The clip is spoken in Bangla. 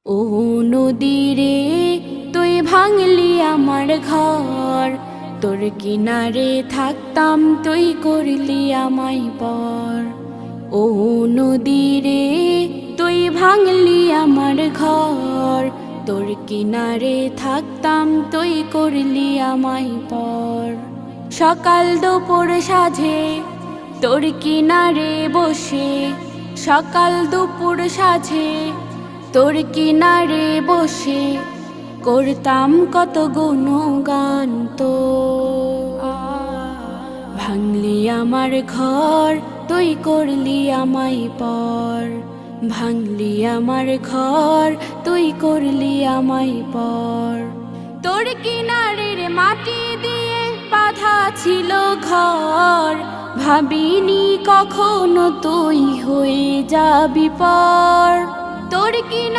ও নদী রে, তুই ভাঙলি আমার ঘর, তোর কিনারে থাকতাম তুই করলি আমায় পর। ও নদী রে, তুই ভাঙলি আমার ঘর, তোর কিনারে থাকতাম তুই করলি আমায় পর। সকাল দুপুর সাঁঝে তোর কিনারে বসে, সকাল দুপুর সাঁঝে তোর কিনারে বসে করতাম কত গুণগান তো। ভাঙলি আমার ঘর, তুই করলি আমায় পর। ভাঙলি আমার ঘর, তুই করলি আমায় পর। তোর কিনারের মাটি দিয়ে বাঁধা ছিল ঘর, ভাবিনি কখনো তুই হয়ে যাবি পর। তোর কিনারে